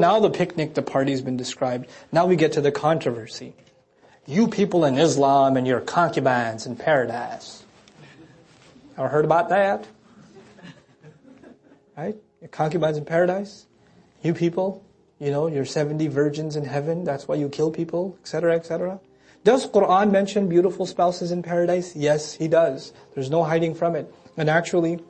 now the picnic, the party's been described. Now we get to the controversy. You people in Islam and your concubines in paradise. Ever heard about that? Right? Your concubines in paradise? You people, your 70 virgins in heaven, that's why you kill people, etc., etc. Does Quran mention beautiful spouses in paradise? Yes, He does. There's no hiding from it. And actually,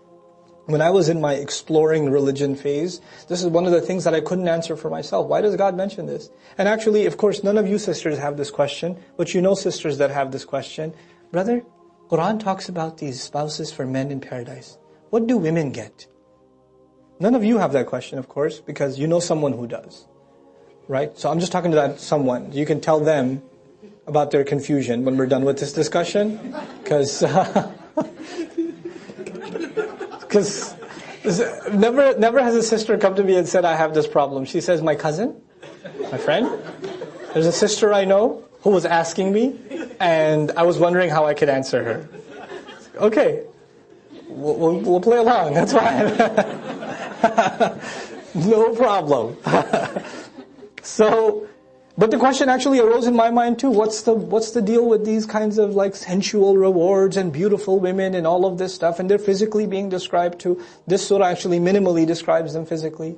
when I was in my exploring religion phase, this is one of the things that I couldn't answer for myself. Why does God mention this? And actually, of course, none of you sisters have this question, but you know sisters that have this question. Brother, Quran talks about these spouses for men in paradise. What do women get? None of you have that question, of course, because you know someone who does. Right? So I'm just talking to that someone. You can tell them about their confusion when we're done with this discussion. Because never has a sister come to me and said, I have this problem. She says, my cousin, my friend, there's a sister I know who was asking me, and I was wondering how I could answer her. Okay, we'll play along, that's fine. No problem. But the question actually arose in my mind too. What's the deal with these kinds of like sensual rewards and beautiful women and all of this stuff? And they're physically being described too. This surah actually minimally describes them physically.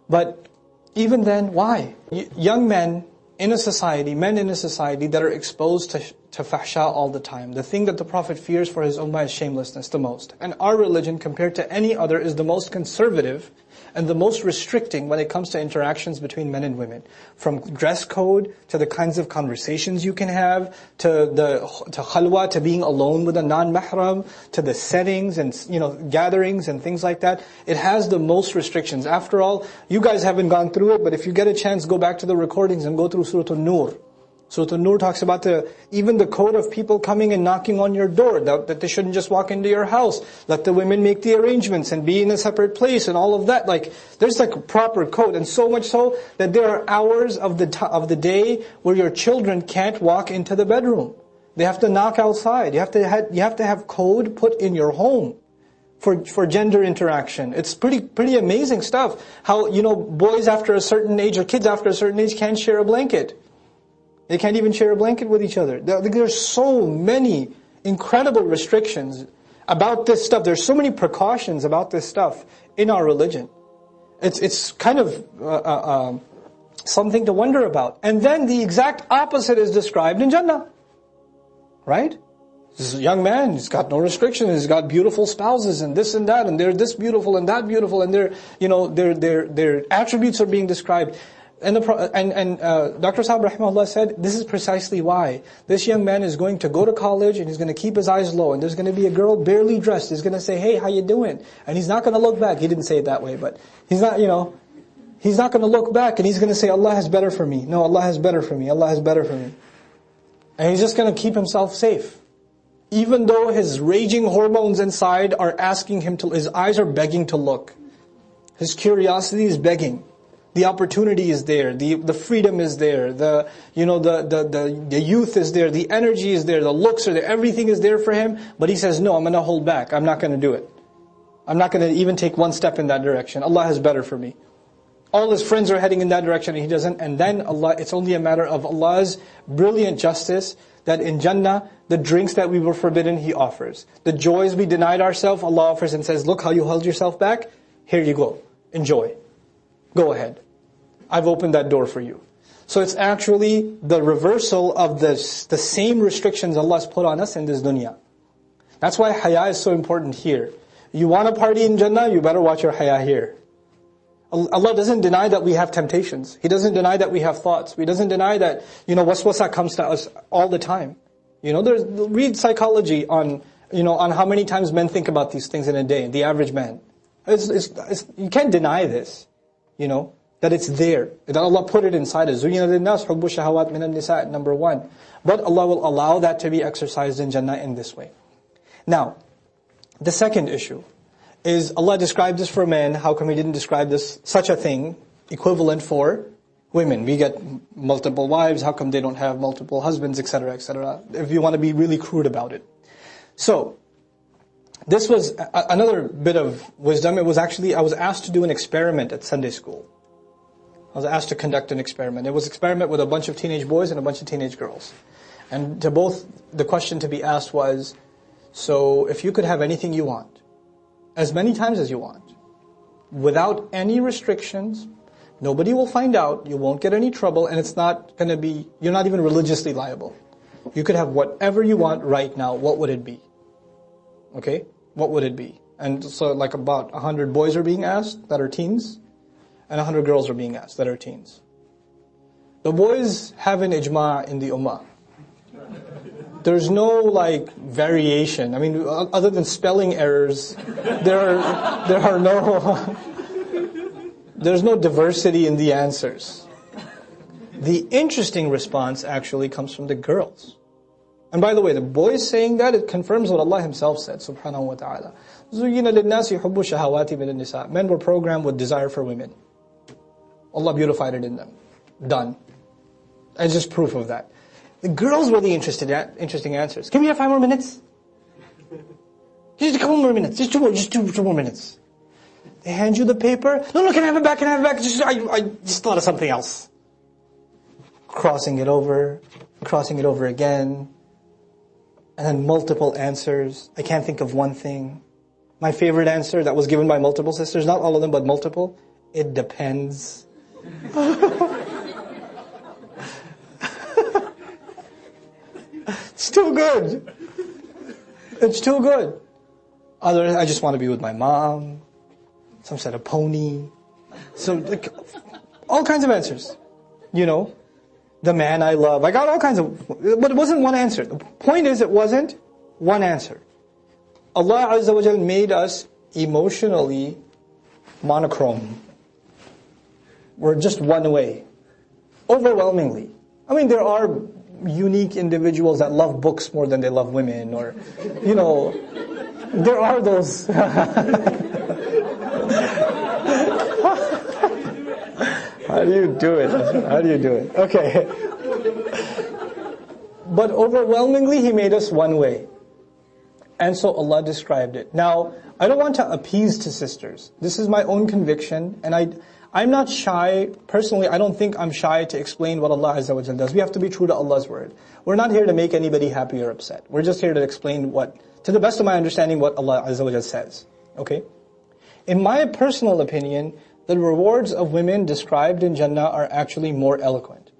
But even then, why? Young men in a society that are exposed to fahsha all the time. The thing that the Prophet fears for his ummah is shamelessness the most. And our religion, compared to any other, is the most conservative and the most restricting when it comes to interactions between men and women. From dress code, to the kinds of conversations you can have, to khalwa, to being alone with a non-mahram, to the settings and gatherings and things like that. It has the most restrictions. After all, you guys haven't gone through it, but if you get a chance, go back to the recordings and go through Surah An-Nur. Surah An-Nur talks about even the code of people coming and knocking on your door, that they shouldn't just walk into your house. Let the women make the arrangements and be in a separate place and all of that. There's a proper code, and so much so that there are hours of the day where your children can't walk into the bedroom. They have to knock outside. You have to have code put in your home for gender interaction. It's pretty amazing stuff. How boys after a certain age or kids after a certain age can't share a blanket. They can't even share a blanket with each other. There's so many incredible restrictions about this stuff. There's so many precautions about this stuff in our religion. It's kind of something to wonder about. And then the exact opposite is described in Jannah. Right? This is a young man, he's got no restrictions, he's got beautiful spouses and this and that, and they're this beautiful and that beautiful, and their attributes are being described. And Dr. Sahab Rahimahullah said, this is precisely why. This young man is going to go to college and he's going to keep his eyes low, and there's going to be a girl barely dressed. He's going to say, hey, how you doing? And he's not going to look back. He didn't say it that way, but he's not going to look back, and he's going to say, Allah has better for me. No, Allah has better for me. Allah has better for me. And he's just going to keep himself safe. Even though his raging hormones inside are asking him to, his eyes are begging to look. His curiosity is begging. The opportunity is there, the freedom is there, the youth is there, the energy is there, the looks are there, everything is there for him, but he says, no, I'm going to hold back, I'm not going to do it. I'm not going to even take one step in that direction. Allah has better for me. All his friends are heading in that direction and he doesn't, and then it's only a matter of Allah's brilliant justice that in Jannah, the drinks that we were forbidden, He offers. The joys we denied ourselves, Allah offers and says, look how you held yourself back, here you go, enjoy. Go ahead. I've opened that door for you. So it's actually the reversal of the same restrictions Allah has put on us in this dunya. That's why haya is so important here. You want to party in Jannah, you better watch your haya here. Allah doesn't deny that we have temptations. He doesn't deny that we have thoughts. He doesn't deny that, waswasa comes to us all the time. Read psychology on how many times men think about these things in a day, the average man. You can't deny this, that it's there, that Allah put it inside us. زُيِّنَ لِلنَّاسِ حُبُّ الشَّهَوَاتِ مِنَ النِّسَاءِ, number one. But Allah will allow that to be exercised in Jannah in this way. Now, the second issue is Allah described this for men. How come He didn't describe such a thing equivalent for women? We get multiple wives. How come they don't have multiple husbands, etc., etc.? If you want to be really crude about it. So, this was another bit of wisdom. It was actually, I was asked to do an experiment at Sunday school. I was asked to conduct an experiment. It was an experiment with a bunch of teenage boys and a bunch of teenage girls. And to both, the question to be asked was, so if you could have anything you want, as many times as you want, without any restrictions, nobody will find out, you won't get any trouble, and it's not going to be, you're not even religiously liable. You could have whatever you want right now, what would it be? Okay? What would it be? And so like about 100 boys are being asked that are teens, and 100 girls are being asked that are teens. The boys have an ijma' in the ummah. There's no like variation. I mean, other than spelling errors, there's no diversity in the answers. The interesting response actually comes from the girls. And by the way, the boys saying that, it confirms what Allah Himself said, subhanahu wa ta'ala. زُيِّنَ لِلنَّاسِ حُبُّ الشَّهَوَاتِ مِنَ النِّسَاءِ. Men were programmed with desire for women. Allah beautified it in them. Done. And just proof of that. The girls were the interesting answers. Give me 5 more minutes. Just a couple more minutes. Just two more minutes. They hand you the paper. No, can I have it back? I just thought of something else. Crossing it over again. And then multiple answers. I can't think of one thing. My favorite answer that was given by multiple sisters, not all of them, but multiple. It depends. It's too good. It's too good. Others, I just want to be with my mom. Some said a pony. So, like, all kinds of answers. You know, the man I love. I got all kinds of, but it wasn't one answer. The point is, it wasn't one answer. Allah Azza wa Jal made us emotionally monochrome. We're just one way. Overwhelmingly. I mean, there are unique individuals that love books more than they love women, or, you know, there are those. How do you do it? Okay. But overwhelmingly, He made us one way. And so Allah described it. Now, I don't want to appease to sisters. This is my own conviction, and I'm not shy. Personally, I don't think I'm shy to explain what Allah Azza wa Jal does. We have to be true to Allah's word. We're not here to make anybody happy or upset. We're just here to explain to the best of my understanding, what Allah Azza wa Jal says. Okay? In my personal opinion, the rewards of women described in Jannah are actually more eloquent.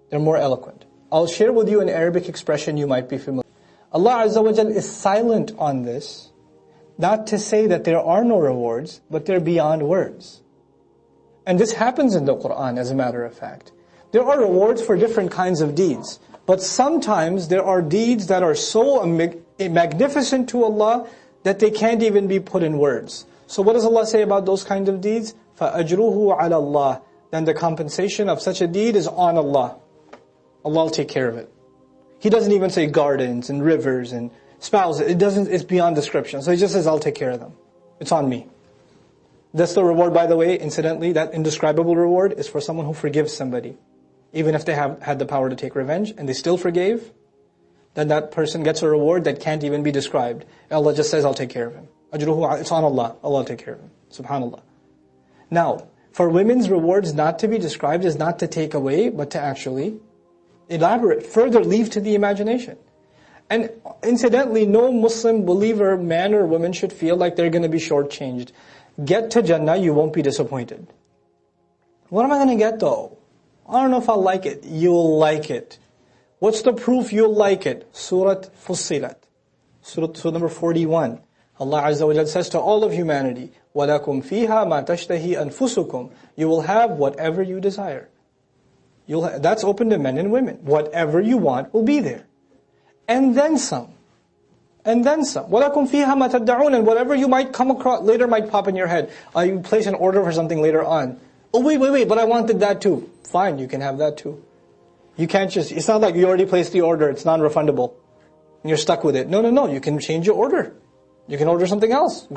They're more eloquent. I'll share with you an Arabic expression you might be familiar with. Allah Azza wa Jal is silent on this, not to say that there are no rewards, but they're beyond words. And this happens in the Qur'an, as a matter of fact. There are rewards for different kinds of deeds. But sometimes there are deeds that are so magnificent to Allah that they can't even be put in words. So what does Allah say about those kinds of deeds? فَأَجْرُهُ عَلَى اللَّهِ. Then the compensation of such a deed is on Allah. Allah will take care of it. He doesn't even say gardens and rivers and spouses. It's beyond description. So He just says, I'll take care of them. It's on me. That's the reward, by the way, incidentally, that indescribable reward is for someone who forgives somebody. Even if they have had the power to take revenge and they still forgave, then that person gets a reward that can't even be described. Allah just says, I'll take care of him. Ajruhu, it's on Allah. Allah will take care of him. Subhanallah. Now, for women's rewards not to be described is not to take away, but to actually elaborate, further leave to the imagination. And incidentally, no Muslim believer, man or woman, should feel like they're going to be shortchanged. Get to Jannah, you won't be disappointed. What am I going to get though? I don't know if I'll like it. You'll like it. What's the proof you'll like it? Surah Fussilat. Surah number 41. Allah Azza wa Jalla says to all of humanity, وَلَكُمْ فِيهَا مَا تَشْتَهِي أَنفُسُكُمْ. You will have whatever you desire. That's open to men and women. Whatever you want will be there. And then some. And then some. وَلَكُمْ فِيهَا مَا تَدَّعُونَ. And whatever you might come across later might pop in your head. You place an order for something later on. Oh wait, but I wanted that too. Fine, you can have that too. You can't just, it's not like you already placed the order, it's non-refundable. And you're stuck with it. No, you can change your order. You can order something else.